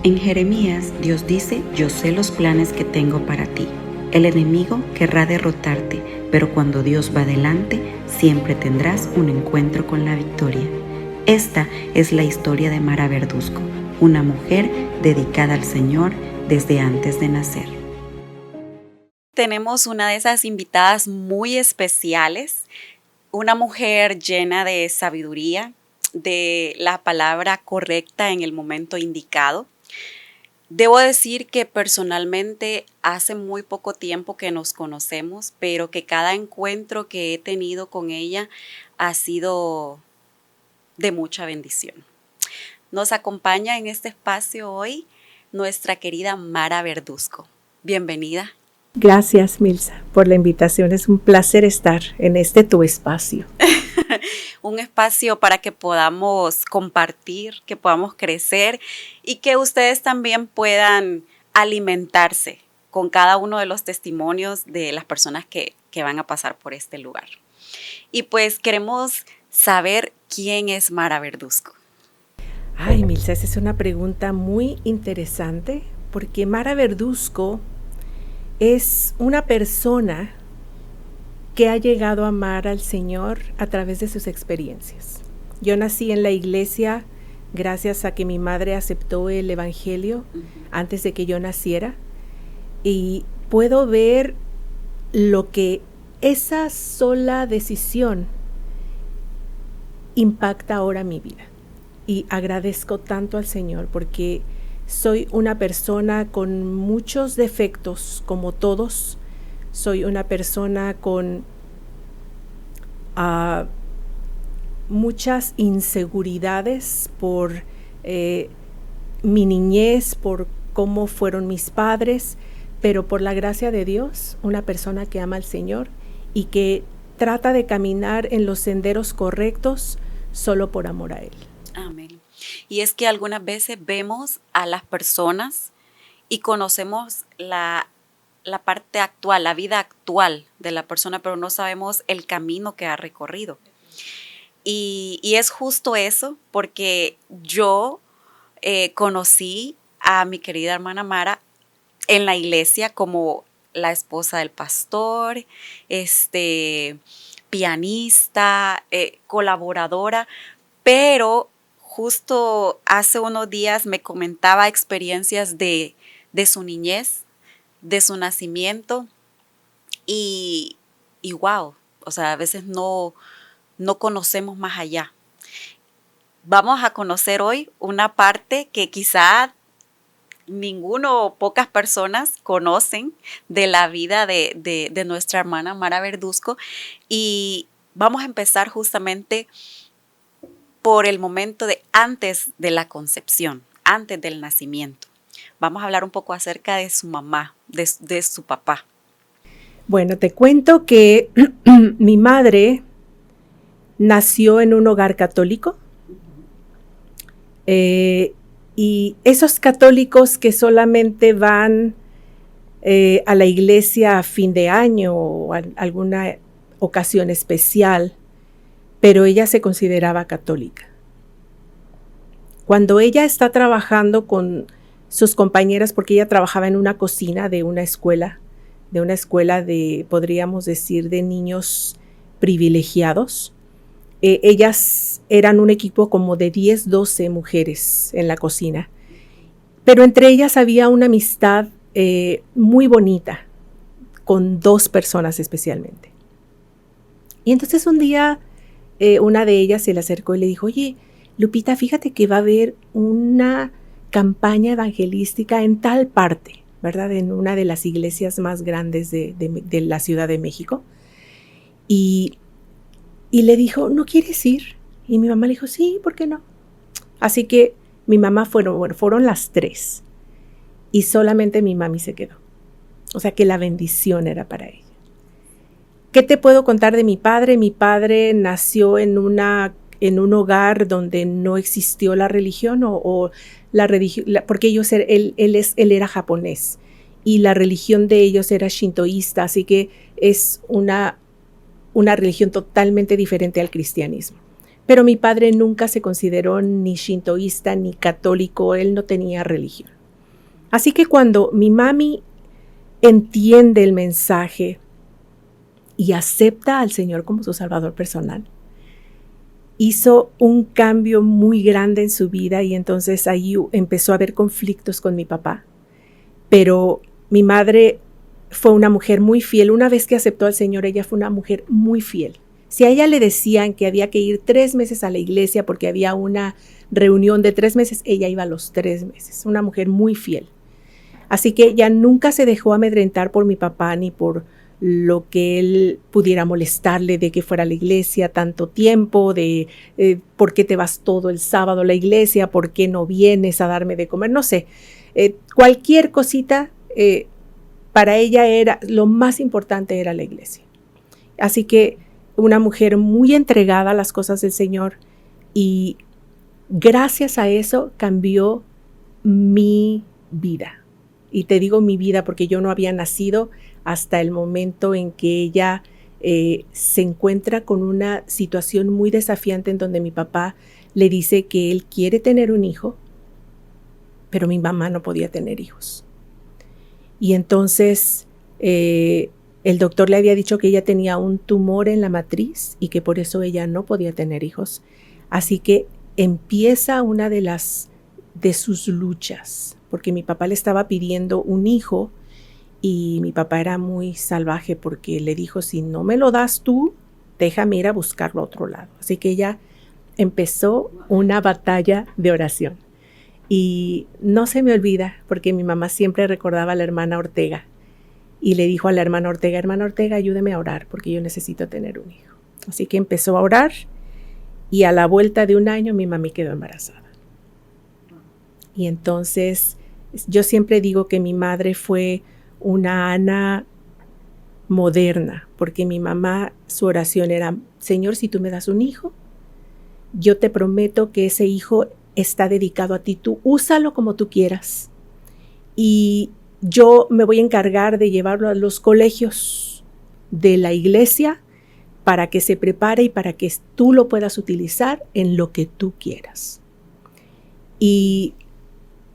En Jeremías, Dios dice: yo sé los planes que tengo para ti. El enemigo querrá derrotarte, pero cuando Dios va delante, siempre tendrás un encuentro con la victoria. Esta es la historia de Mara Verduzco, una mujer dedicada al Señor desde antes de nacer. Tenemos una de esas invitadas muy especiales, una mujer llena de sabiduría, de la palabra correcta en el momento indicado. Debo decir que personalmente hace muy poco tiempo que nos conocemos, pero que cada encuentro que he tenido con ella ha sido de mucha bendición. Nos acompaña en este espacio hoy nuestra querida Mara Verduzco. Bienvenida. Gracias, Milsa, por la invitación. Es un placer estar en tu espacio. Un espacio para que podamos compartir, que podamos crecer y que ustedes también puedan alimentarse con cada uno de los testimonios de las personas que van a pasar por este lugar. Y pues queremos saber quién es Mara Verduzco. Ay, Milsa, esa es una pregunta muy interesante porque Mara Verduzco es una persona que ha llegado a amar al Señor a través de sus experiencias. Yo nací en la iglesia gracias a que mi madre aceptó el Evangelio antes de que yo naciera, y puedo ver lo que esa sola decisión impacta ahora mi vida. Y agradezco tanto al Señor porque soy una persona con muchos defectos, como todos. Soy una persona con muchas inseguridades por mi niñez, por cómo fueron mis padres, pero por la gracia de Dios, una persona que ama al Señor y que trata de caminar en los senderos correctos solo por amor a Él. Amén. Y es que algunas veces vemos a las personas y conocemos la parte actual, la vida actual de la persona, pero no sabemos el camino que ha recorrido. Y es justo eso, porque yo conocí a mi querida hermana Mara en la iglesia como la esposa del pastor, pianista, colaboradora, pero justo hace unos días me comentaba experiencias de su niñez, de su nacimiento, y wow, o sea, a veces no conocemos más allá. Vamos a conocer hoy una parte que quizá ninguno o pocas personas conocen de la vida de nuestra hermana Mara Verduzco, y vamos a empezar justamente por el momento de antes de la concepción, antes del nacimiento. Vamos a hablar un poco acerca de su mamá, de su papá. Bueno, te cuento que mi madre nació en un hogar católico, y esos católicos que solamente van a la iglesia a fin de año o a alguna ocasión especial, pero ella se consideraba católica. Cuando ella está trabajando con sus compañeras, porque ella trabajaba en una cocina de una escuela de, podríamos decir, de niños privilegiados, ellas eran un equipo como de 10, 12 mujeres en la cocina, pero entre ellas había una amistad muy bonita con 2 personas especialmente. Y entonces un día una de ellas se le acercó y le dijo: oye, Lupita, fíjate que va a haber una campaña evangelística en tal parte, ¿verdad? En una de las iglesias más grandes de la Ciudad de México. Y le dijo: ¿no quieres ir? Y mi mamá le dijo: sí, ¿por qué no? Así que mi mamá fueron las 3. Y solamente mi mami se quedó. O sea que la bendición era para ella. ¿Qué te puedo contar de mi padre? Mi padre nació en un hogar donde no existió la religión o la religión, porque él era japonés y la religión de ellos era shintoísta, así que es una religión totalmente diferente al cristianismo. Pero mi padre nunca se consideró ni shintoísta ni católico, él no tenía religión. Así que cuando mi mami entiende el mensaje y acepta al Señor como su salvador personal, hizo un cambio muy grande en su vida y entonces ahí empezó a haber conflictos con mi papá. Pero mi madre fue una mujer muy fiel. Una vez que aceptó al Señor, ella fue una mujer muy fiel. Si a ella le decían que había que ir 3 meses a la iglesia porque había una reunión de 3 meses, ella iba a los 3 meses. Una mujer muy fiel. Así que ella nunca se dejó amedrentar por mi papá ni por lo que él pudiera molestarle de que fuera a la iglesia tanto tiempo, de por qué te vas todo el sábado a la iglesia, por qué no vienes a darme de comer, no sé. Cualquier cosita para ella era lo más importante era la iglesia. Así que una mujer muy entregada a las cosas del Señor y gracias a eso cambió mi vida. Y te digo mi vida porque yo no había nacido hasta el momento en que ella se encuentra con una situación muy desafiante en donde mi papá le dice que él quiere tener un hijo, pero mi mamá no podía tener hijos. Y entonces el doctor le había dicho que ella tenía un tumor en la matriz y que por eso ella no podía tener hijos. Así que empieza una de sus luchas, porque mi papá le estaba pidiendo un hijo y mi papá era muy salvaje porque le dijo, si no me lo das tú, déjame ir a buscarlo a otro lado. Así que ella empezó una batalla de oración. Y no se me olvida porque mi mamá siempre recordaba a la hermana Ortega y le dijo a la hermana Ortega, ayúdeme a orar porque yo necesito tener un hijo. Así que empezó a orar y a la vuelta de un año mi mami quedó embarazada. Y entonces yo siempre digo que mi madre fue una Ana moderna porque mi mamá, su oración era, Señor, si tú me das un hijo, yo te prometo que ese hijo está dedicado a ti, tú úsalo como tú quieras y yo me voy a encargar de llevarlo a los colegios de la iglesia para que se prepare y para que tú lo puedas utilizar en lo que tú quieras. Y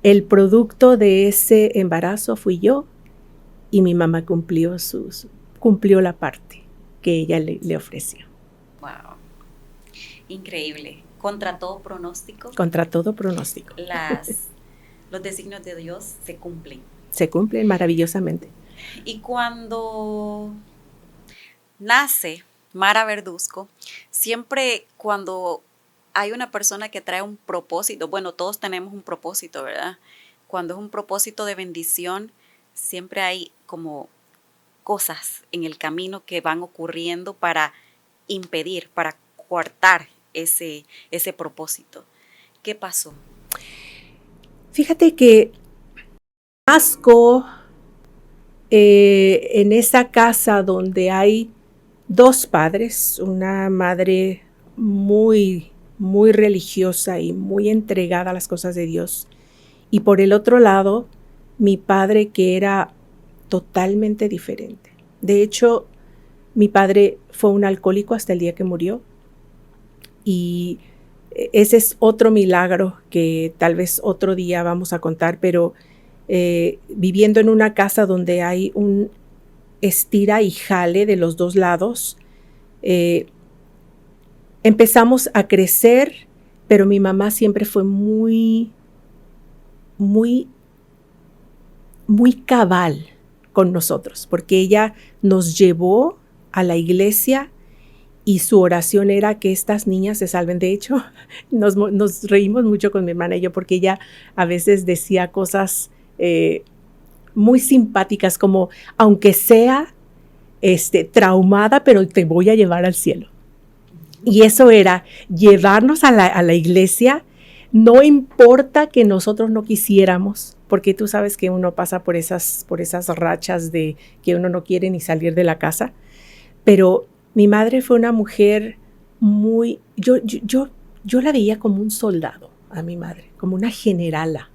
el producto de ese embarazo fui yo y mi mamá cumplió la parte que ella le ofreció. Wow, increíble. Contra todo pronóstico. Contra todo pronóstico. Los designios de Dios se cumplen. Se cumplen maravillosamente. Y cuando nace Mara Verduzco, siempre cuando hay una persona que trae un propósito, bueno, todos tenemos un propósito, ¿verdad? Cuando es un propósito de bendición, siempre hay como cosas en el camino que van ocurriendo para impedir, para coartar ese propósito. ¿Qué pasó? Fíjate que nazco en esa casa donde hay 2 padres, una madre muy, muy religiosa y muy entregada a las cosas de Dios, y por el otro lado, mi padre que era totalmente diferente. De hecho, mi padre fue un alcohólico hasta el día que murió, y ese es otro milagro que tal vez otro día vamos a contar, pero viviendo en una casa donde hay un estira y jale de los 2 lados, empezamos a crecer, pero mi mamá siempre fue muy, muy, muy cabal con nosotros, porque ella nos llevó a la iglesia y su oración era que estas niñas se salven. De hecho, nos reímos mucho con mi hermana y yo porque ella a veces decía cosas muy simpáticas como, aunque sea traumada, pero te voy a llevar al cielo. Y eso era llevarnos a la iglesia, no importa que nosotros no quisiéramos, porque tú sabes que uno pasa por esas rachas de que uno no quiere ni salir de la casa, pero mi madre fue una mujer muy, yo la veía como un soldado a mi madre, como una generala.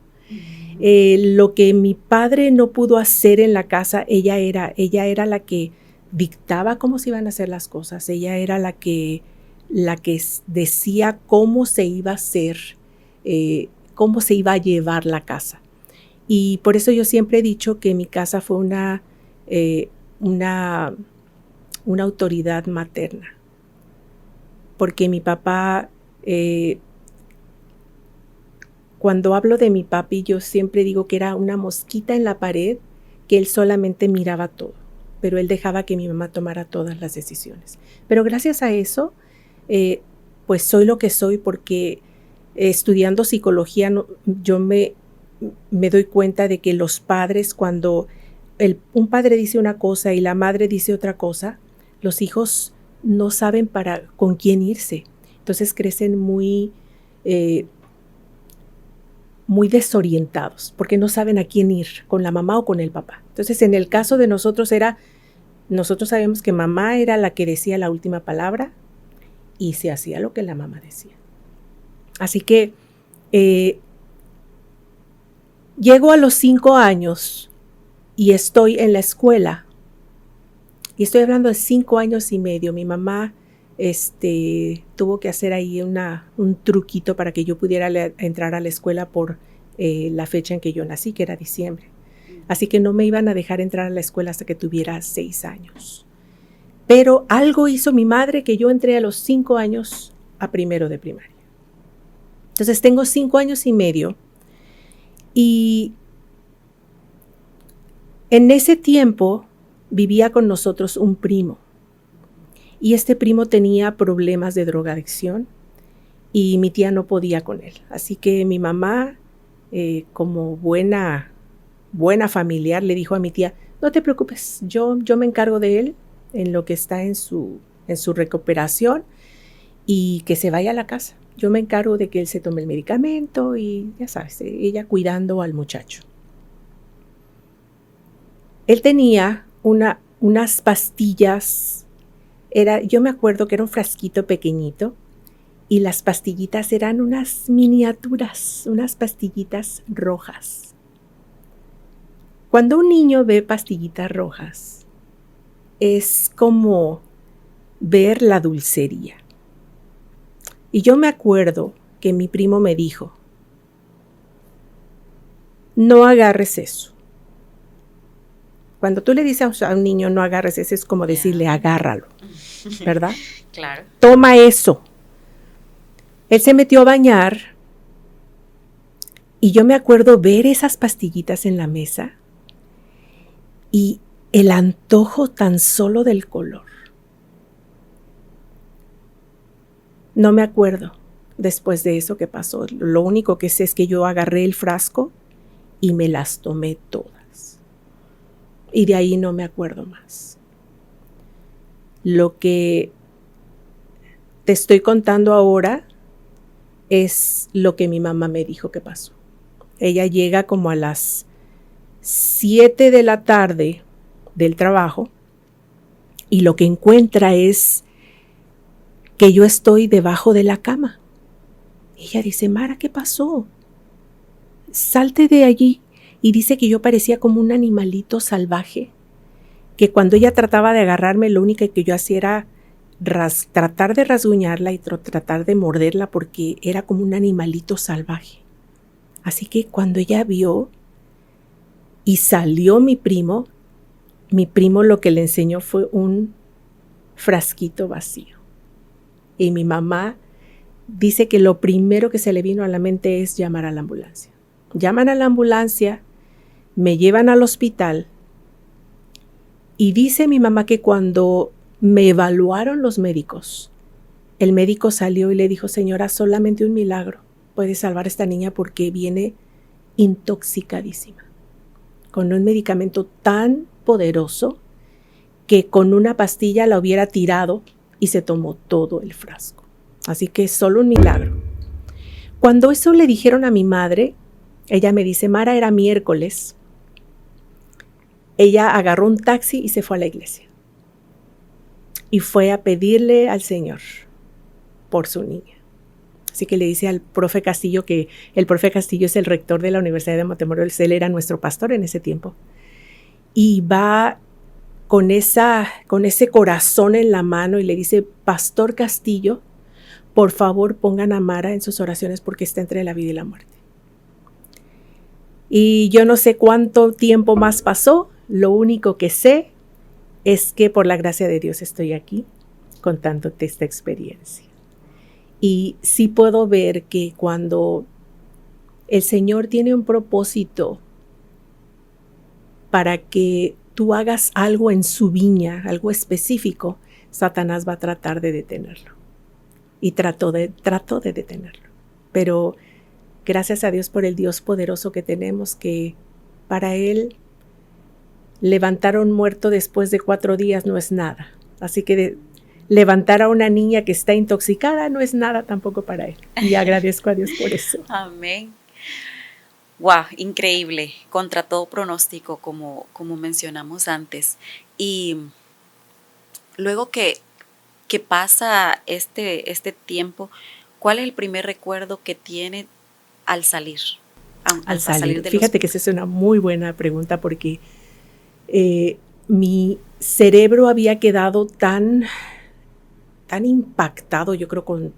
Lo que mi padre no pudo hacer en la casa, ella era la que dictaba cómo se iban a hacer las cosas, ella era la que la que decía cómo se iba a hacer, cómo se iba a llevar la casa. Y por eso yo siempre he dicho que mi casa fue una autoridad materna. Porque mi papá, cuando hablo de mi papi, yo siempre digo que era una mosquita en la pared, que él solamente miraba todo, pero él dejaba que mi mamá tomara todas las decisiones. Pero gracias a eso, pues soy lo que soy, porque estudiando psicología yo me doy cuenta de que los padres, cuando un padre dice una cosa y la madre dice otra cosa, los hijos no saben con quién irse. Entonces crecen muy desorientados, porque no saben a quién ir, con la mamá o con el papá. Entonces, en el caso de nosotros nosotros sabemos que mamá era la que decía la última palabra y se hacía lo que la mamá decía. Así que llego a los 5 años y estoy en la escuela. Y estoy hablando de 5 años y medio. Mi mamá tuvo que hacer ahí un truquito para que yo pudiera entrar a la escuela por la fecha en que yo nací, que era diciembre. Así que no me iban a dejar entrar a la escuela hasta que tuviera 6 años. Pero algo hizo mi madre que yo entré a los 5 años a primero de primaria. Entonces tengo 5 años y medio y en ese tiempo vivía con nosotros un primo. Y este primo tenía problemas de drogadicción y mi tía no podía con él. Así que mi mamá, como buena familiar, le dijo a mi tía, no te preocupes, yo me encargo de él en lo que está en su recuperación y que se vaya a la casa. Yo me encargo de que él se tome el medicamento y ya sabes, ella cuidando al muchacho. Él tenía unas pastillas. Yo me acuerdo que era un frasquito pequeñito y las pastillitas eran unas miniaturas, unas pastillitas rojas. Cuando un niño ve pastillitas rojas, es como ver la dulcería. Y yo me acuerdo que mi primo me dijo, no agarres eso. Cuando tú le dices a un niño no agarres eso, es como decirle agárralo, ¿verdad? Claro. Toma eso. Él se metió a bañar y yo me acuerdo ver esas pastillitas en la mesa y el antojo tan solo del color. No me acuerdo después de eso que pasó. Lo único que sé es que yo agarré el frasco y me las tomé todas. Y de ahí no me acuerdo más. Lo que te estoy contando ahora es lo que mi mamá me dijo que pasó. Ella llega como a las 7 de la tarde del trabajo y lo que encuentra es que yo estoy debajo de la cama. Ella dice, Mara, ¿qué pasó? Salte de allí. Y dice que yo parecía como un animalito salvaje, que cuando ella trataba de agarrarme, lo único que yo hacía era tratar de rasguñarla y tratar de morderla porque era como un animalito salvaje. Así que cuando ella vio y salió mi primo lo que le enseñó fue un frasquito vacío. Y mi mamá dice que lo primero que se le vino a la mente es llamar a la ambulancia. Llaman a la ambulancia, me llevan al hospital y dice mi mamá que cuando me evaluaron los médicos, el médico salió y le dijo, señora, solamente un milagro puede salvar a esta niña porque viene intoxicadísima, con un medicamento tan poderoso que con una pastilla la hubiera tirado y se tomó todo el frasco. Así que es solo un milagro. Cuando eso le dijeron a mi madre, ella me dice, Mara, era miércoles. Ella agarró un taxi y se fue a la iglesia. Y fue a pedirle al Señor por su niña. Así que le dice al profe Castillo, que el profe Castillo es el rector de la Universidad de Matamoros, él era nuestro pastor en ese tiempo. Y va con ese corazón en la mano y le dice, Pastor Castillo, por favor pongan a Mara en sus oraciones porque está entre la vida y la muerte. Y yo no sé cuánto tiempo más pasó, lo único que sé es que por la gracia de Dios estoy aquí contándote esta experiencia. Y sí puedo ver que cuando el Señor tiene un propósito para que tú hagas algo en su viña, algo específico, Satanás va a tratar de detenerlo. Y trató de detenerlo. Pero gracias a Dios por el Dios poderoso que tenemos, que para Él levantar a un muerto después de 4 días no es nada. Así que levantar a una niña que está intoxicada no es nada tampoco para Él. Y agradezco a Dios por eso. Amén. Wow, increíble, contra todo pronóstico, como mencionamos antes. Y luego que pasa este tiempo, ¿cuál es el primer recuerdo que tiene al salir? Al salir. Fíjate que esa es una muy buena pregunta porque mi cerebro había quedado tan impactado, yo creo, con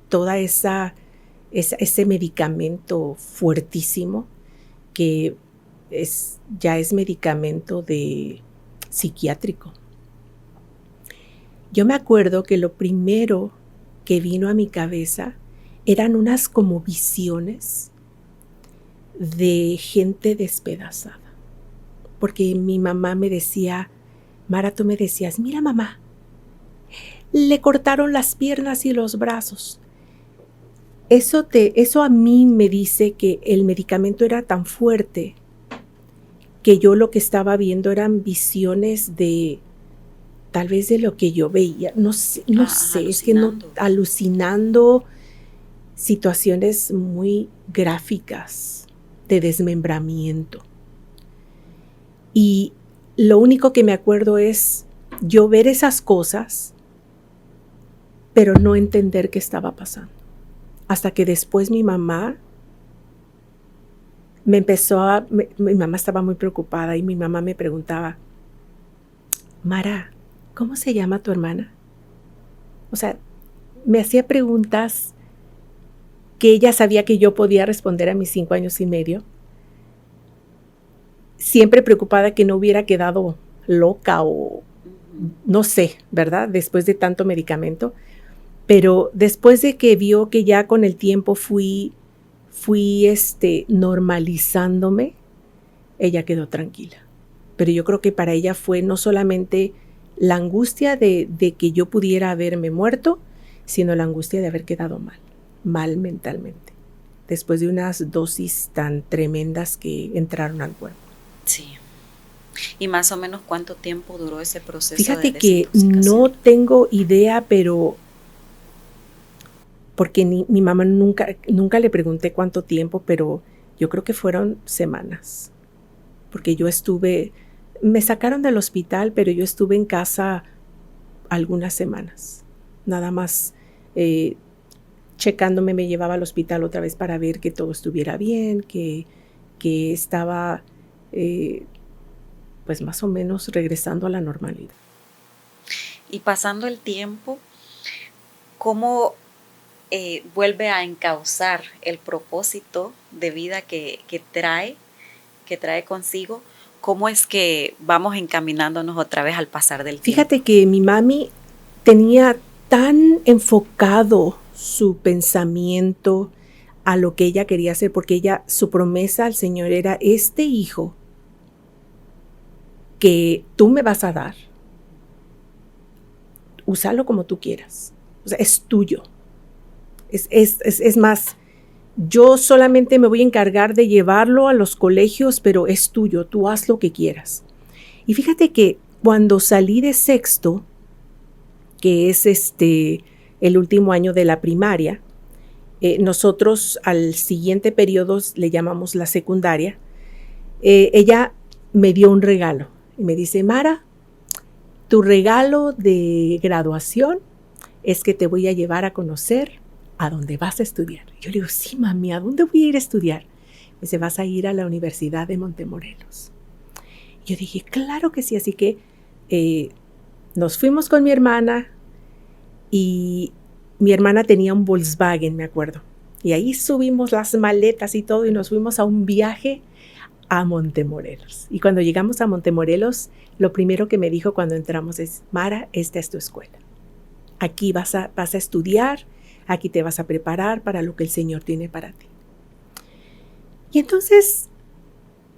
toda ese medicamento fuertísimo que ya es medicamento de psiquiátrico. Yo me acuerdo que lo primero que vino a mi cabeza eran unas como visiones de gente despedazada. Porque mi mamá me decía, Mara, tú me decías, mira mamá, le cortaron las piernas y los brazos. Eso a mí me dice que el medicamento era tan fuerte que yo lo que estaba viendo eran visiones de tal vez de lo que yo veía, no sé, es que no, alucinando situaciones muy gráficas de desmembramiento. Y lo único que me acuerdo es yo ver esas cosas, pero no entender qué estaba pasando. Hasta que después mi mamá mi mamá estaba muy preocupada y mi mamá me preguntaba, Mara, ¿cómo se llama tu hermana? O sea, me hacía preguntas que ella sabía que yo podía responder a mis 5 años y medio. Siempre preocupada que no hubiera quedado loca o no sé, ¿verdad? Después de tanto medicamento. Pero después de que vio que ya con el tiempo fui normalizándome, ella quedó tranquila. Pero yo creo que para ella fue no solamente la angustia de que yo pudiera haberme muerto, sino la angustia de haber quedado mal mentalmente, después de unas dosis tan tremendas que entraron al cuerpo. Sí. ¿Y más o menos cuánto tiempo duró ese proceso? Fíjate que no tengo idea, pero porque mi mamá nunca le pregunté cuánto tiempo, pero yo creo que fueron semanas, porque me sacaron del hospital, pero yo estuve en casa algunas semanas, nada más checándome, me llevaba al hospital otra vez para ver que todo estuviera bien, que estaba pues más o menos regresando a la normalidad. Y pasando el tiempo, ¿cómo vuelve a encauzar el propósito de vida que trae consigo? ¿Cómo es que vamos encaminándonos otra vez al pasar del tiempo? Fíjate que mi mami tenía tan enfocado su pensamiento a lo que ella quería hacer, porque su promesa al Señor era, este hijo que tú me vas a dar, úsalo como tú quieras. O sea, es tuyo. Es más, yo solamente me voy a encargar de llevarlo a los colegios, pero es tuyo, tú haz lo que quieras. Y fíjate que cuando salí de sexto, que es el último año de la primaria, nosotros al siguiente periodo le llamamos la secundaria, ella me dio un regalo y me dice, Mara, tu regalo de graduación es que te voy a llevar a conocer a dónde vas a estudiar. Yo le digo, sí, mami, ¿a dónde voy a ir a estudiar? Me dice, vas a ir a la Universidad de Montemorelos. Yo dije, claro que sí, así que nos fuimos con mi hermana y mi hermana tenía un Volkswagen, me acuerdo. Y ahí subimos las maletas y todo y nos fuimos a un viaje a Montemorelos. Y cuando llegamos a Montemorelos, lo primero que me dijo cuando entramos es: Mara, esta es tu escuela. Aquí vas a estudiar, aquí te vas a preparar para lo que el Señor tiene para ti. Y entonces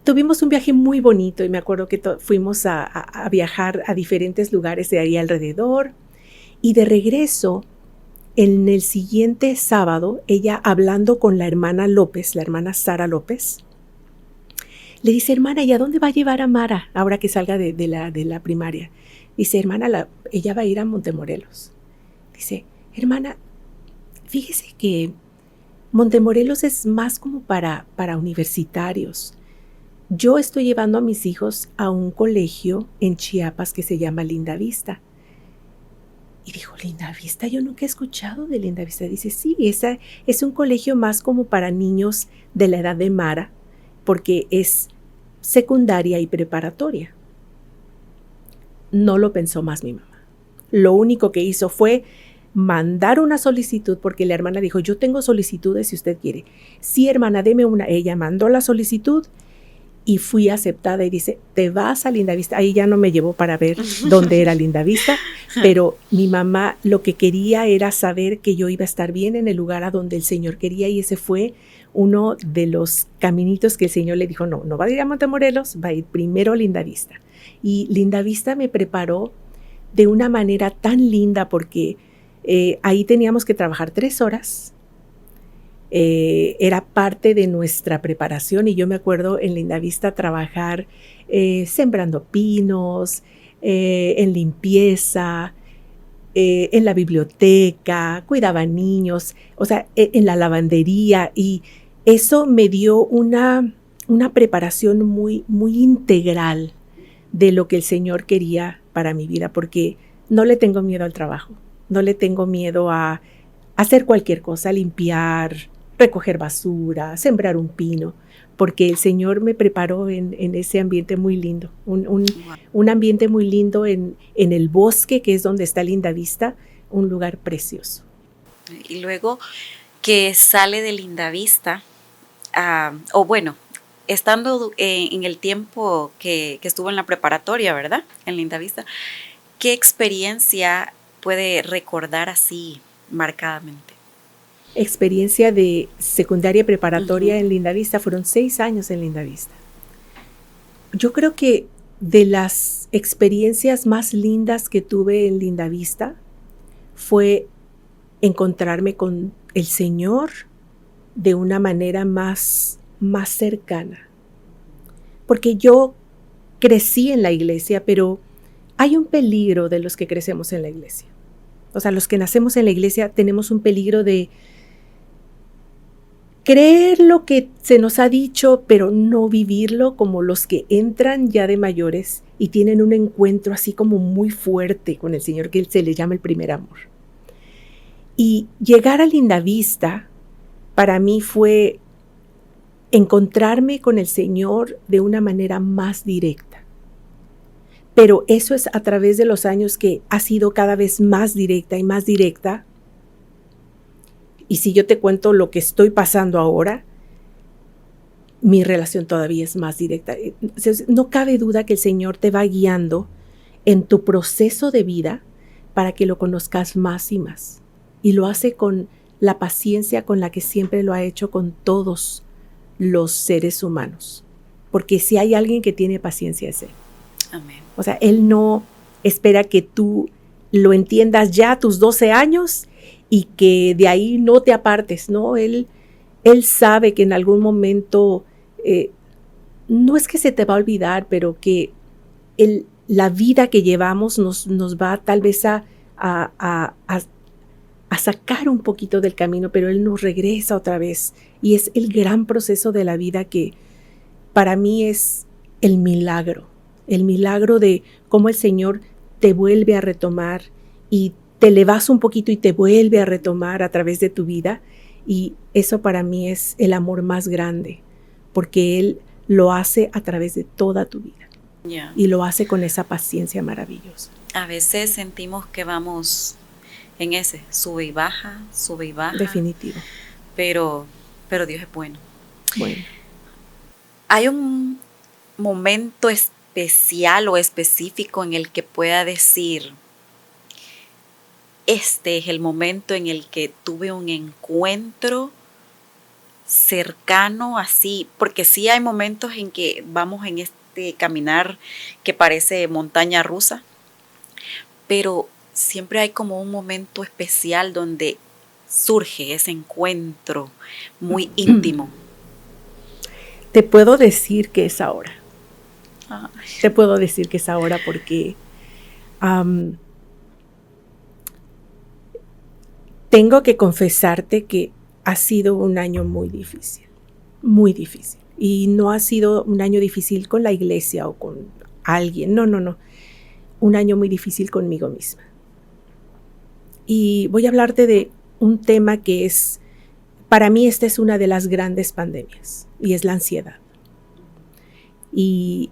tuvimos un viaje muy bonito y me acuerdo que fuimos a viajar a diferentes lugares de ahí alrededor. Y de regreso, en el siguiente sábado, ella hablando con la hermana López, la hermana Sara López, le dice: hermana, ¿y a dónde va a llevar a Mara ahora que salga de la primaria? Dice: hermana, ella va a ir a Montemorelos. Dice: hermana, fíjese que Montemorelos es más como para universitarios. Yo estoy llevando a mis hijos a un colegio en Chiapas que se llama Lindavista. Y dijo: ¿Lindavista? Yo nunca he escuchado de Lindavista. Dice: sí, esa es un colegio más como para niños de la edad de Mara, porque es secundaria y preparatoria. No lo pensó más mi mamá. Lo único que hizo fue mandar una solicitud, porque la hermana dijo: yo tengo solicitudes si usted quiere. Sí, hermana, deme una. Ella mandó la solicitud y fui aceptada y dice: te vas a Lindavista. Ahí ya no me llevó para ver dónde era Lindavista, pero mi mamá lo que quería era saber que yo iba a estar bien en el lugar a donde el Señor quería, y ese fue uno de los caminitos que el Señor le dijo: no va a ir a Montemorelos, va a ir primero a Lindavista. Y Lindavista me preparó de una manera tan linda porque ahí teníamos que trabajar 3 horas. Era parte de nuestra preparación y yo me acuerdo en Lindavista trabajar sembrando pinos, en limpieza, en la biblioteca, cuidaba niños, o sea, en la lavandería, y eso me dio una preparación muy, muy integral de lo que el Señor quería para mi vida, porque no le tengo miedo al trabajo, no le tengo miedo a hacer cualquier cosa, limpiar, recoger basura, sembrar un pino, porque el Señor me preparó en ese ambiente muy lindo, un ambiente muy lindo en el bosque, que es donde está Lindavista, un lugar precioso. Y luego que sale de Lindavista, estando en el tiempo que estuvo en la preparatoria, ¿verdad? En Lindavista, ¿qué experiencia puede recordar así marcadamente? Experiencia de secundaria preparatoria en Lindavista, fueron 6 años en Lindavista. Yo creo que de las experiencias más lindas que tuve en Lindavista fue encontrarme con el Señor de una manera más cercana. Porque yo crecí en la iglesia, pero hay un peligro de los que crecemos en la iglesia. O sea, los que nacemos en la iglesia tenemos un peligro de creer lo que se nos ha dicho, pero no vivirlo, como los que entran ya de mayores y tienen un encuentro así como muy fuerte con el Señor, que se le llama el primer amor. Y llegar a Lindavista para mí fue encontrarme con el Señor de una manera más directa. Pero eso es a través de los años que ha sido cada vez más directa y más directa. Y si yo te cuento lo que estoy pasando ahora, mi relación todavía es más directa. No cabe duda que el Señor te va guiando en tu proceso de vida para que lo conozcas más y más. Y lo hace con la paciencia con la que siempre lo ha hecho con todos los seres humanos. Porque si hay alguien que tiene paciencia es Él. Amén. O sea, Él no espera que tú lo entiendas ya a tus 12 años y que de ahí no te apartes, ¿no? Él sabe que en algún momento, no es que se te va a olvidar, pero que la vida que llevamos nos va tal vez a sacar un poquito del camino, pero Él nos regresa otra vez. Y es el gran proceso de la vida que para mí es el milagro de cómo el Señor te vuelve a retomar y te elevas un poquito y te vuelve a retomar a través de tu vida, y eso para mí es el amor más grande, porque Él lo hace a través de toda tu vida. Y lo hace con esa paciencia maravillosa. A veces sentimos que vamos en ese sube y baja, Definitivo. pero Dios es bueno. Bueno. ¿Hay un momento especial o específico en el que pueda decir, este es el momento en el que tuve un encuentro cercano así? Porque sí hay momentos en que vamos en este caminar que parece montaña rusa, pero siempre hay como un momento especial donde surge ese encuentro muy íntimo. Te puedo decir que es ahora. Ay. Te puedo decir que es ahora porque tengo que confesarte que ha sido un año muy difícil, muy difícil. Y no ha sido un año difícil con la iglesia o con alguien, no. Un año muy difícil conmigo misma. Y voy a hablarte de un tema que es, para mí esta es una de las grandes pandemias, y es la ansiedad. Y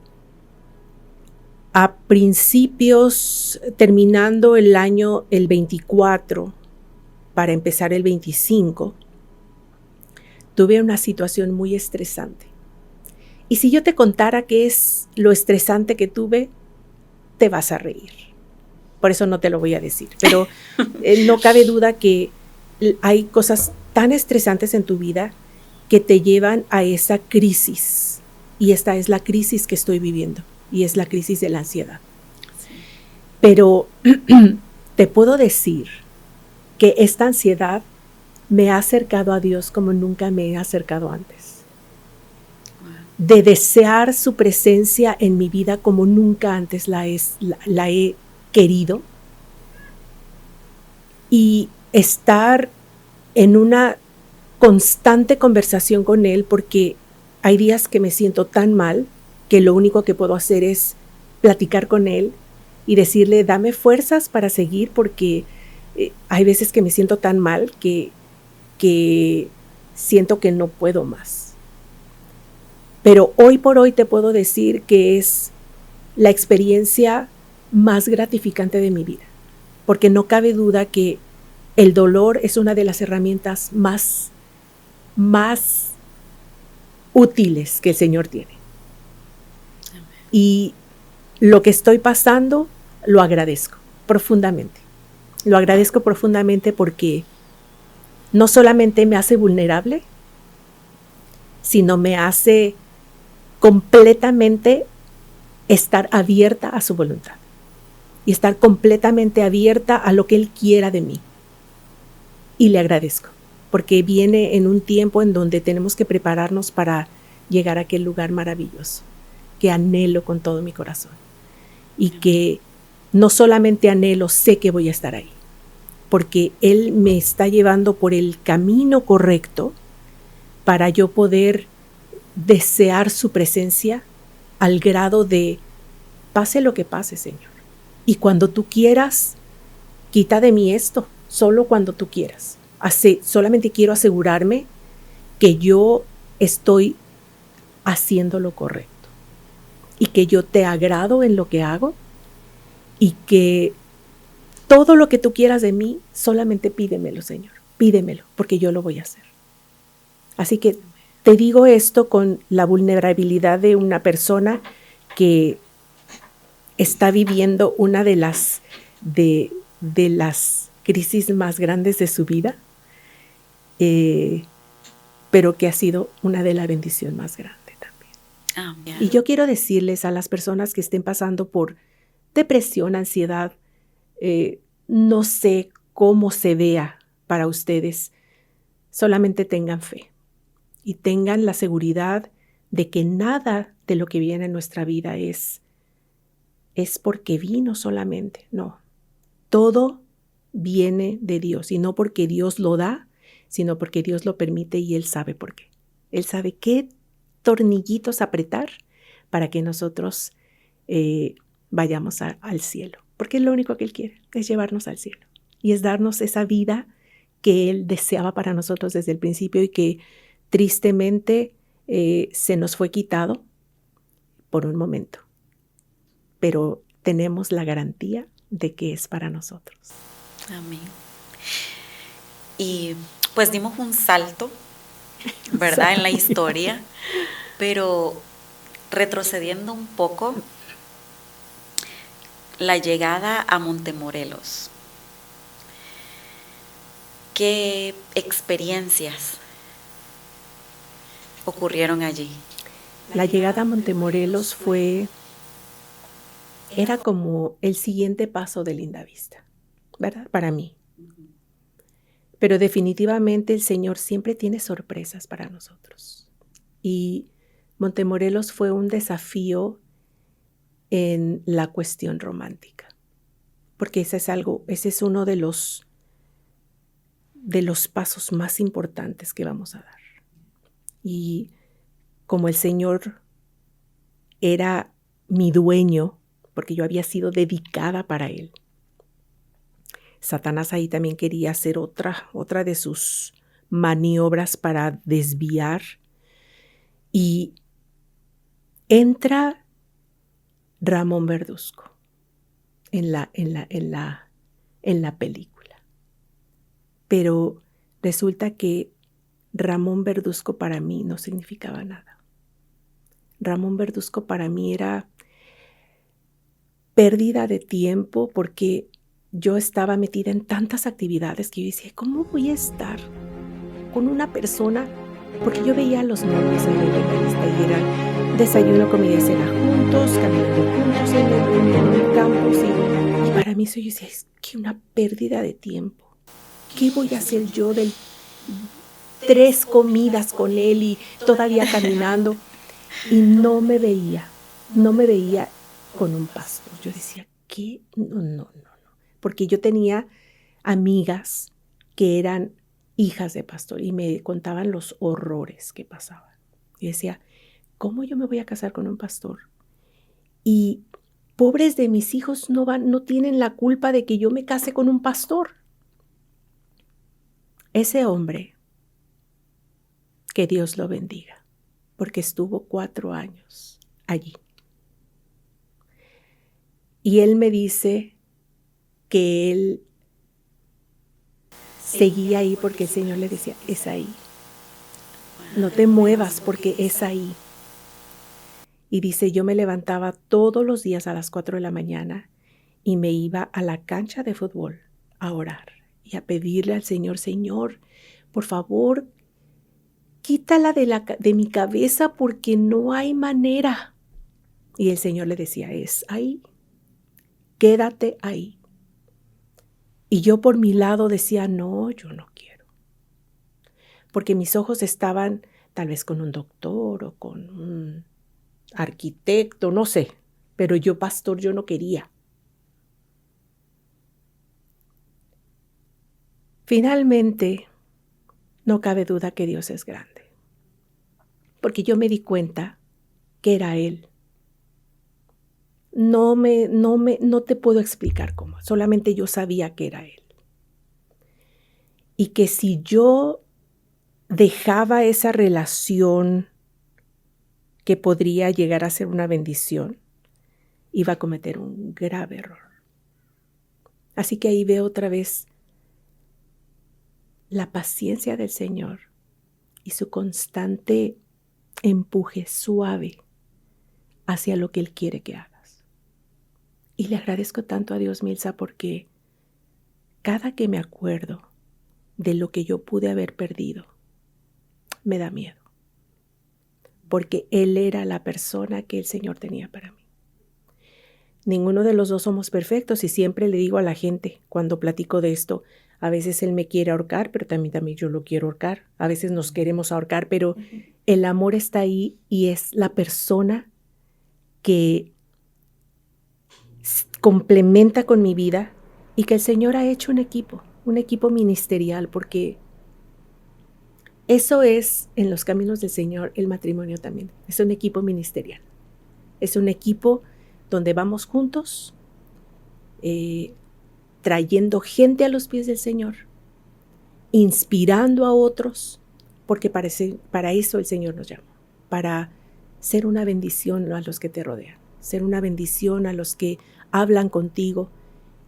a principios, terminando el año, el 24, para empezar el 25, tuve una situación muy estresante. Y si yo te contara qué es lo estresante que tuve, te vas a reír. Por eso no te lo voy a decir. Pero no cabe duda que hay cosas tan estresantes en tu vida que te llevan a esa crisis. Y esta es la crisis que estoy viviendo. Y es la crisis de la ansiedad. Sí. Pero te puedo decir que esta ansiedad me ha acercado a Dios como nunca me he acercado antes. De desear su presencia en mi vida como nunca antes la he querido. Y estar en una constante conversación con Él, porque hay días que me siento tan mal que lo único que puedo hacer es platicar con Él y decirle, dame fuerzas para seguir, porque hay veces que me siento tan mal que siento que no puedo más. Pero hoy por hoy te puedo decir que es la experiencia más gratificante de mi vida, porque no cabe duda que el dolor es una de las herramientas más útiles que el Señor tiene. Amén. Y lo que estoy pasando lo agradezco profundamente. Lo agradezco profundamente porque no solamente me hace vulnerable, sino me hace completamente estar abierta a su voluntad y estar completamente abierta a lo que Él quiera de mí. Y le agradezco, porque viene en un tiempo en donde tenemos que prepararnos para llegar a aquel lugar maravilloso que anhelo con todo mi corazón. Y que no solamente anhelo, sé que voy a estar ahí, porque Él me está llevando por el camino correcto para yo poder desear su presencia al grado de pase lo que pase, Señor. Y cuando tú quieras, quita de mí esto, solo cuando tú quieras. Solamente quiero asegurarme que yo estoy haciendo lo correcto y que yo te agrado en lo que hago y que todo lo que tú quieras de mí, solamente pídemelo, Señor. Pídemelo, porque yo lo voy a hacer. Así que te digo esto con la vulnerabilidad de una persona que está viviendo una de las crisis más grandes de su vida, pero que ha sido una de la bendición más grande también. Amén. Y yo quiero decirles a las personas que estén pasando por depresión, ansiedad, no sé cómo se vea para ustedes, solamente tengan fe. Y tengan la seguridad de que nada de lo que viene en nuestra vida es porque vino solamente. No, todo viene de Dios. Y no porque Dios lo da, sino porque Dios lo permite y Él sabe por qué. Él sabe qué tornillitos apretar para que nosotros vayamos al cielo. Porque lo único que Él quiere es llevarnos al cielo. Y es darnos esa vida que Él deseaba para nosotros desde el principio y que tristemente se nos fue quitado por un momento, pero tenemos la garantía de que es para nosotros. Amén. y pues dimos un salto, ¿verdad? En la historia, pero retrocediendo un poco, la llegada a Montemorelos. ¿Qué experiencias ocurrieron allí? La llegada a Montemorelos era como el siguiente paso de Lindavista, ¿verdad? Para mí. Pero definitivamente el Señor siempre tiene sorpresas para nosotros. Y Montemorelos fue un desafío en la cuestión romántica, porque ese es uno de los pasos más importantes que vamos a dar. Y como el Señor era mi dueño, porque yo había sido dedicada para Él, Satanás ahí también quería hacer otra de sus maniobras para desviar. Y entra Ramón Verduzco en la película. Pero resulta que Ramón Verduzco para mí no significaba nada. Ramón Verduzco para mí era pérdida de tiempo, porque yo estaba metida en tantas actividades que yo decía, ¿cómo voy a estar con una persona? Porque yo veía a los novios ahí en la lista y era desayuno, comida y cena juntos, caminando juntos en el campus. Y para mí eso yo decía, es que una pérdida de tiempo. ¿Qué voy a hacer yo de 3 comidas con él y todavía caminando? Y no me veía con un pastor. Yo decía, ¿qué? No. Porque yo tenía amigas que eran hijas de pastor y me contaban los horrores que pasaban. Y decía, ¿cómo yo me voy a casar con un pastor? Y pobres de mis hijos no tienen la culpa de que yo me case con un pastor. Ese hombre, que Dios lo bendiga, porque estuvo 4 años allí. Y él me dice que él seguía ahí porque el Señor le decía, es ahí. No te muevas porque es ahí. Y dice, yo me levantaba todos los días a las 4 de la mañana y me iba a la cancha de fútbol a orar y a pedirle al Señor, Señor, por favor, quítala de mi cabeza porque no hay manera. Y el Señor le decía, es ahí, quédate ahí. Y yo por mi lado decía, no, yo no quiero. Porque mis ojos estaban tal vez con un doctor o con un arquitecto, no sé, pero yo pastor, yo no quería. Finalmente, no cabe duda que Dios es grande, porque yo me di cuenta que era Él. No te puedo explicar cómo, solamente yo sabía que era Él. Y que si yo dejaba esa relación que podría llegar a ser una bendición, iba a cometer un grave error. Así que ahí veo otra vez la paciencia del Señor y su constante empuje suave hacia lo que Él quiere que hagas. Y le agradezco tanto a Dios, Milsa, porque cada que me acuerdo de lo que yo pude haber perdido, me da miedo. Porque Él era la persona que el Señor tenía para mí. Ninguno de los dos somos perfectos y siempre le digo a la gente cuando platico de esto, a veces Él me quiere ahorcar, pero también yo lo quiero ahorcar. A veces nos queremos ahorcar, pero el amor está ahí y es la persona que complementa con mi vida y que el Señor ha hecho un equipo ministerial, porque eso es en los caminos del Señor, el matrimonio también. Es un equipo ministerial. Es un equipo donde vamos juntos, trayendo gente a los pies del Señor, inspirando a otros, porque para eso el Señor nos llamó, para ser una bendición a los que te rodean, ser una bendición a los que hablan contigo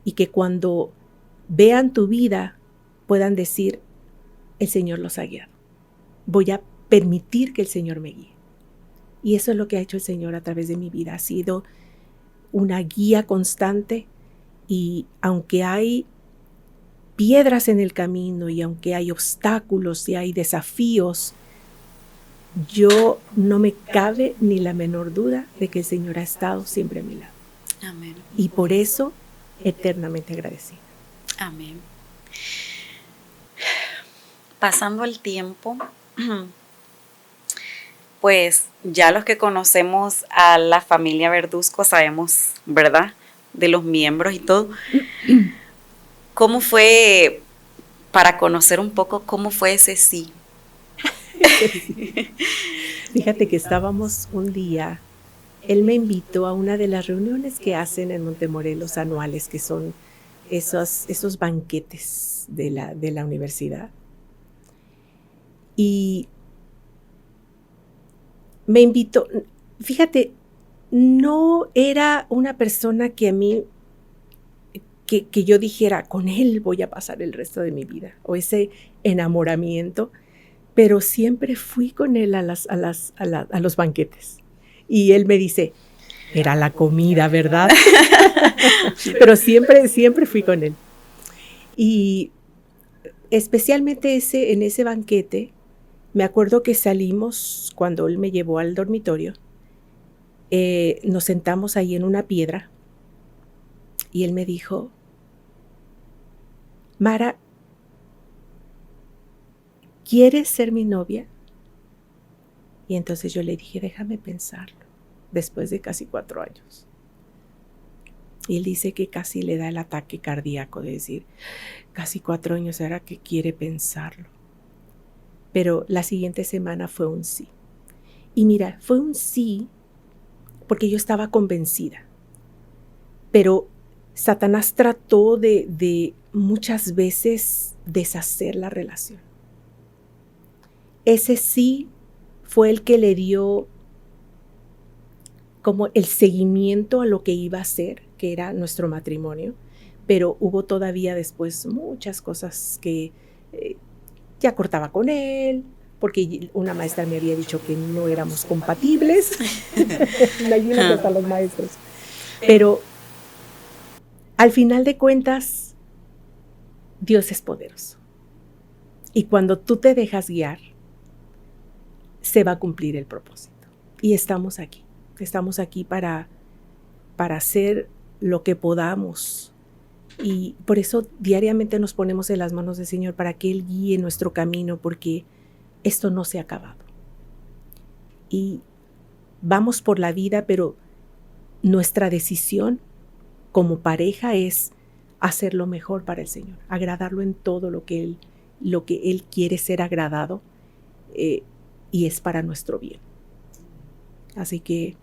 y que cuando vean tu vida puedan decir, el Señor los ha guiado. Voy a permitir que el Señor me guíe. Y eso es lo que ha hecho el Señor a través de mi vida. Ha sido una guía constante, y aunque hay piedras en el camino y aunque hay obstáculos y hay desafíos, yo no me cabe ni la menor duda de que el Señor ha estado siempre a mi lado. Amén. Y por eso, eternamente agradecida. Amén. Pasando el tiempo, pues ya los que conocemos a la familia Verduzco sabemos, ¿verdad?, de los miembros y todo. ¿Cómo fue, para conocer un poco, cómo fue ese sí? Fíjate que estábamos un día, él me invitó a una de las reuniones que hacen en Montemorelos anuales, que son esos banquetes de la universidad. Y me invitó, fíjate, no era una persona que a mí, que yo dijera, con él voy a pasar el resto de mi vida, o ese enamoramiento, pero siempre fui con él a los banquetes. Y él me dice, era la comida, ¿verdad? Pero siempre fui con él. Y especialmente en ese banquete, me acuerdo que salimos, cuando él me llevó al dormitorio, nos sentamos ahí en una piedra y él me dijo, Mara, ¿quieres ser mi novia? Y entonces yo le dije, déjame pensarlo, después de casi 4 años. Y él dice que casi le da el ataque cardíaco de decir, casi 4 años, ahora que quiere pensarlo. Pero la siguiente semana fue un sí. Y mira, fue un sí porque yo estaba convencida. Pero Satanás trató de muchas veces deshacer la relación. Ese sí fue el que le dio como el seguimiento a lo que iba a ser, que era nuestro matrimonio. Pero hubo todavía después muchas cosas que ya cortaba con él, porque una maestra me había dicho que no éramos compatibles. Imagínate hasta los maestros. Pero al final de cuentas, Dios es poderoso. Y cuando tú te dejas guiar, se va a cumplir el propósito. Y estamos aquí. Estamos aquí para hacer lo que podamos. Y por eso diariamente nos ponemos en las manos del Señor para que Él guíe nuestro camino, porque esto no se ha acabado. Y vamos por la vida, pero nuestra decisión como pareja es hacer lo mejor para el Señor, agradarlo en todo lo que Él quiere ser agradado, y es para nuestro bien. Así que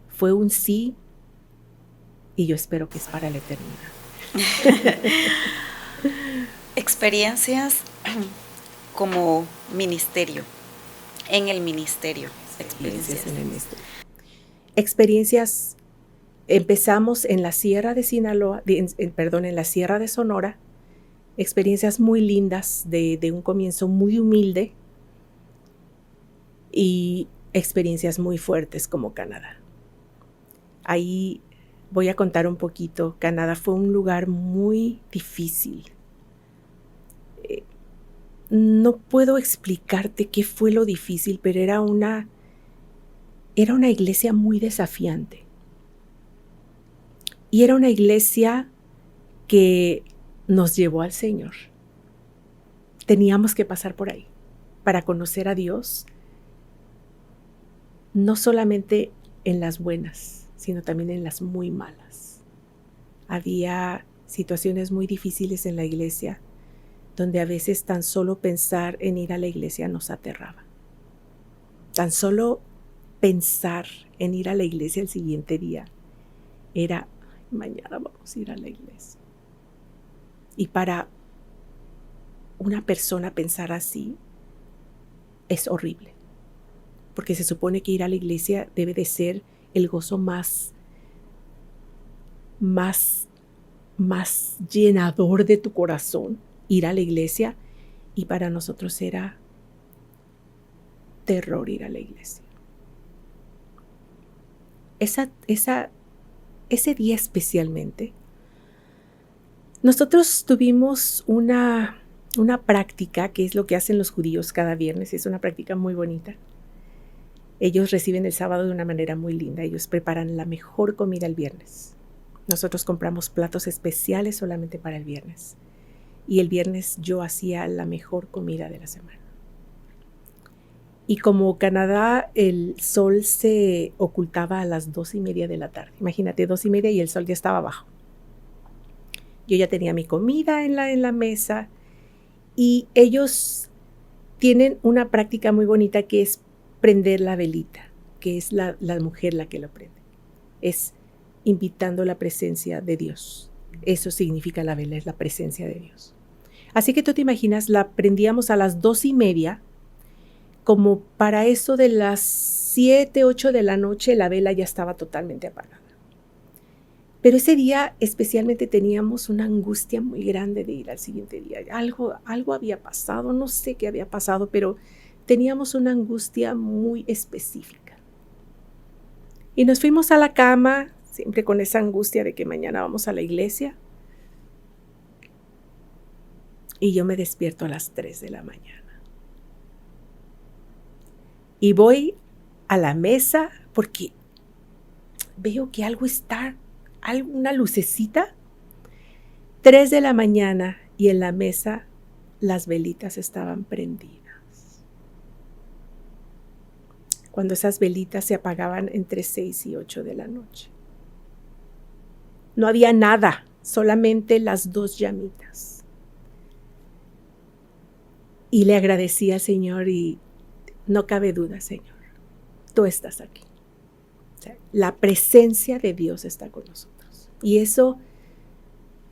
fue un sí, y yo espero que es para la eternidad. Experiencias como ministerio, en el ministerio. Experiencias en el ministerio. Experiencias, empezamos en la Sierra de Sinaloa, en la Sierra de Sonora, experiencias muy lindas de un comienzo muy humilde, y experiencias muy fuertes como Canadá. Ahí voy a contar un poquito. Canadá fue un lugar muy difícil. No puedo explicarte qué fue lo difícil, pero era una iglesia muy desafiante. Y era una iglesia que nos llevó al Señor. Teníamos que pasar por ahí para conocer a Dios, no solamente en las buenas, sino también en las muy malas. Había situaciones muy difíciles en la iglesia, donde a veces tan solo pensar en ir a la iglesia nos aterraba. Tan solo pensar en ir a la iglesia el siguiente día era, mañana vamos a ir a la iglesia. Y para una persona pensar así es horrible, porque se supone que ir a la iglesia debe de ser el gozo más llenador de tu corazón, ir a la iglesia, y para nosotros era terror ir a la iglesia. Ese día especialmente, nosotros tuvimos una práctica, que es lo que hacen los judíos cada viernes, es una práctica muy bonita. Ellos reciben el sábado de una manera muy linda, ellos preparan la mejor comida el viernes. Nosotros compramos platos especiales solamente para el viernes. Y el viernes yo hacía la mejor comida de la semana. Y como Canadá, el sol se ocultaba a las 2:30 de la tarde. Imagínate, 2:30 y el sol ya estaba abajo. Yo ya tenía mi comida en la mesa y ellos tienen una práctica muy bonita que es prender la velita, que es la mujer la que lo prende. Es invitando la presencia de Dios. Eso significa la vela, es la presencia de Dios. Así que tú te imaginas, la prendíamos a las 2:30, como para eso de las 7, 8 de la noche, la vela ya estaba totalmente apagada. Pero ese día especialmente teníamos una angustia muy grande de ir al siguiente día. Algo había pasado, no sé qué había pasado, pero teníamos una angustia muy específica. Y nos fuimos a la cama, siempre con esa angustia de que mañana vamos a la iglesia. Y yo me despierto a las 3 de la mañana. Y voy a la mesa porque veo que algo está, una lucecita. 3 de la mañana y en la mesa las velitas estaban prendidas. Cuando esas velitas se apagaban entre 6 y 8 de la noche. No había nada, solamente las 2 llamitas. Y le agradecí al Señor y no cabe duda, Señor, tú estás aquí. O sea, la presencia de Dios está con nosotros. Y eso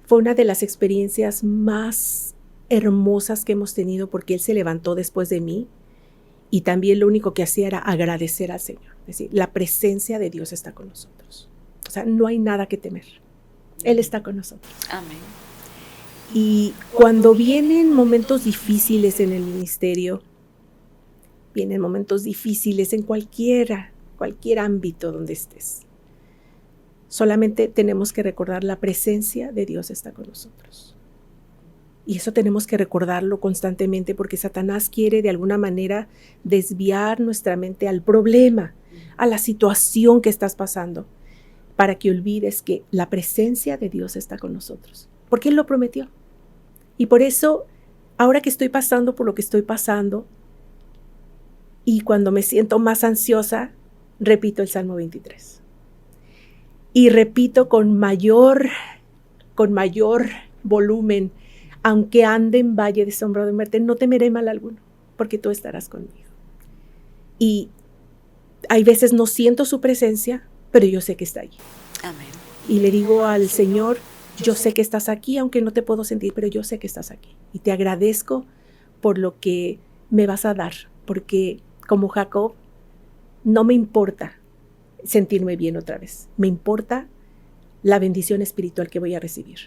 fue una de las experiencias más hermosas que hemos tenido porque Él se levantó después de mí y también lo único que hacía era agradecer al Señor. Es decir, la presencia de Dios está con nosotros. O sea, no hay nada que temer. Él está con nosotros. Amén. Y cuando vienen momentos difíciles en el ministerio, vienen momentos difíciles en cualquier ámbito donde estés. Solamente tenemos que recordar la presencia de Dios está con nosotros. Y eso tenemos que recordarlo constantemente porque Satanás quiere de alguna manera desviar nuestra mente al problema, a la situación que estás pasando, para que olvides que la presencia de Dios está con nosotros. Porque Él lo prometió. Y por eso, ahora que estoy pasando por lo que estoy pasando, y cuando me siento más ansiosa, repito el Salmo 23. Y repito con mayor volumen, aunque ande en valle de sombra de muerte, no temeré mal alguno, porque tú estarás conmigo. Y hay veces no siento su presencia, pero yo sé que está allí. Amén. Y le digo al Señor, yo sé que estás aquí, aunque no te puedo sentir, pero yo sé que estás aquí. Y te agradezco por lo que me vas a dar, porque como Jacob, no me importa sentirme bien otra vez. Me importa la bendición espiritual que voy a recibir.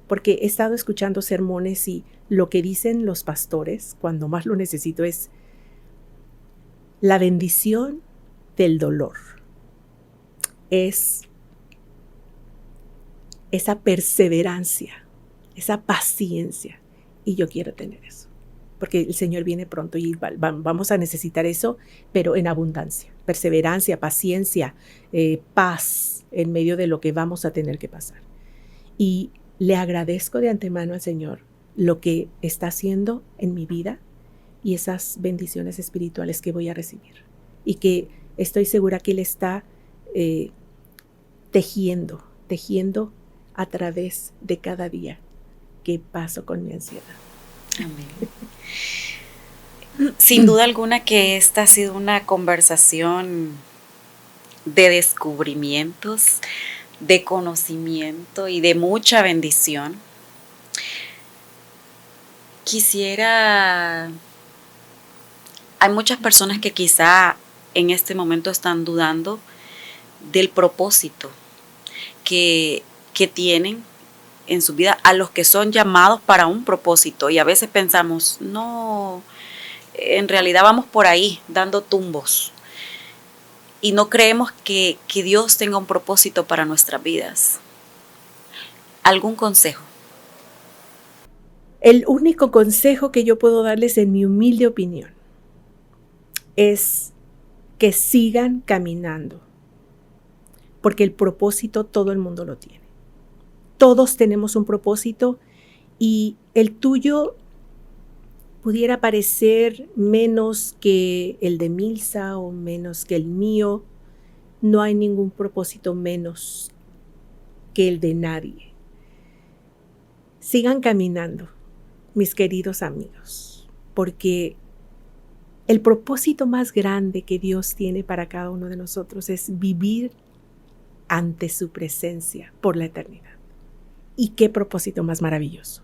Porque he estado escuchando sermones y lo que dicen los pastores cuando más lo necesito es la bendición del dolor. Es esa perseverancia, esa paciencia. Y yo quiero tener eso. Porque el Señor viene pronto y vamos a necesitar eso, pero en abundancia. Perseverancia, paciencia, paz en medio de lo que vamos a tener que pasar. Y le agradezco de antemano al Señor lo que está haciendo en mi vida y esas bendiciones espirituales que voy a recibir. Y que estoy segura que Él está tejiendo a través de cada día que paso con mi ansiedad. Amén. Sin duda alguna que esta ha sido una conversación de descubrimientos, de conocimiento y de mucha bendición. Hay muchas personas que quizá en este momento están dudando del propósito que tienen en su vida, a los que son llamados para un propósito. Y a veces pensamos, no, en realidad vamos por ahí dando tumbos. Y no creemos que Dios tenga un propósito para nuestras vidas. ¿Algún consejo? El único consejo que yo puedo darles, en mi humilde opinión, es que sigan caminando, porque el propósito todo el mundo lo tiene. Todos tenemos un propósito y el tuyo pudiera parecer menos que el de Milsa o menos que el mío. No hay ningún propósito menos que el de nadie. Sigan caminando, mis queridos amigos, porque el propósito más grande que Dios tiene para cada uno de nosotros es vivir ante su presencia por la eternidad. ¿Y qué propósito más maravilloso?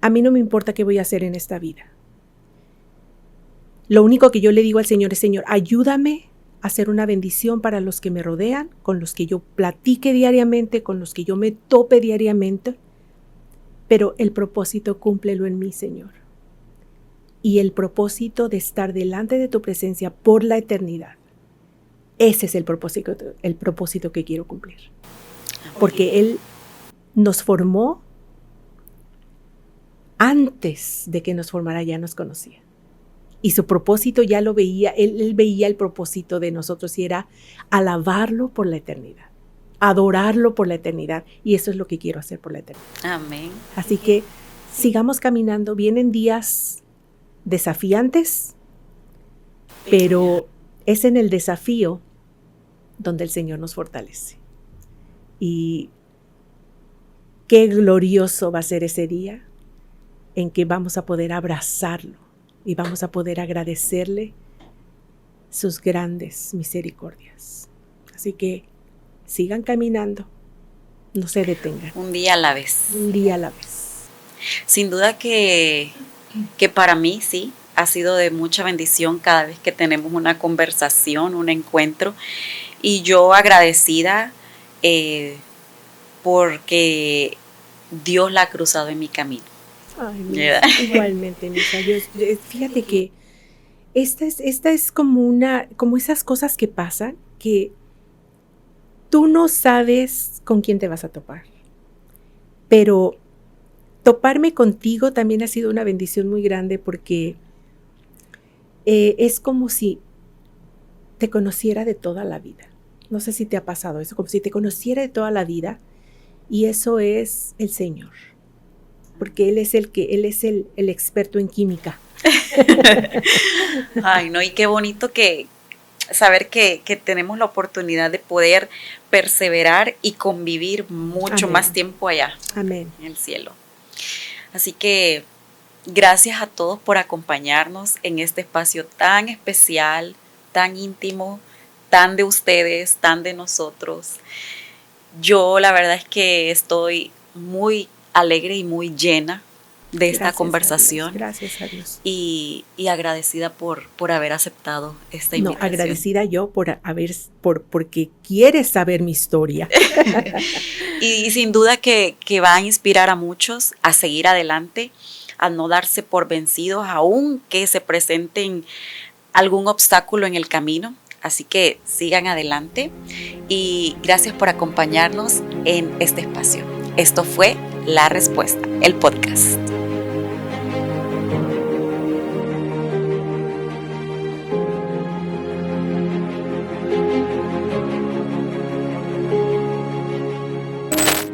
A mí no me importa qué voy a hacer en esta vida. Lo único que yo le digo al Señor es, Señor, ayúdame a ser una bendición para los que me rodean, con los que yo platique diariamente, con los que yo me tope diariamente, pero el propósito cúmplelo en mí, Señor. Y el propósito de estar delante de tu presencia por la eternidad, ese es el propósito que quiero cumplir. Porque Él nos formó antes de que nos formara, ya nos conocía. Y su propósito ya lo veía, él veía el propósito de nosotros y era alabarlo por la eternidad, adorarlo por la eternidad. Y eso es lo que quiero hacer por la eternidad. Amén. Así que sigamos caminando. Vienen días desafiantes, pero es en el desafío donde el Señor nos fortalece. Y qué glorioso va a ser ese día en que vamos a poder abrazarlo y vamos a poder agradecerle sus grandes misericordias. Así que sigan caminando, no se detengan. Un día a la vez. Un día a la vez. Sin duda que para mí sí, ha sido de mucha bendición cada vez que tenemos una conversación, un encuentro. Y yo agradecida porque Dios la ha cruzado en mi camino. Ay, Misa, igualmente, Misa. Fíjate que esta es como esas cosas que pasan, que tú no sabes con quién te vas a topar. Pero toparme contigo también ha sido una bendición muy grande, porque es como si te conociera de toda la vida. No sé si te ha pasado eso, como si te conociera de toda la vida, y eso es el Señor. Porque Él es el experto en química. Ay, no, y qué bonito que saber que tenemos la oportunidad de poder perseverar y convivir mucho Amén. más tiempo allá. Amén. En el cielo. Así que gracias a todos por acompañarnos en este espacio tan especial, tan íntimo, tan de ustedes, tan de nosotros. Yo la verdad es que estoy muy alegre y muy llena de esta conversación. Gracias a Dios. Y agradecida por haber aceptado esta invitación. No, agradecida yo porque quieres saber mi historia. y sin duda que va a inspirar a muchos a seguir adelante, a no darse por vencidos, aunque se presenten algún obstáculo en el camino. Así que sigan adelante y gracias por acompañarnos en este espacio. Esto fue La Respuesta, el podcast.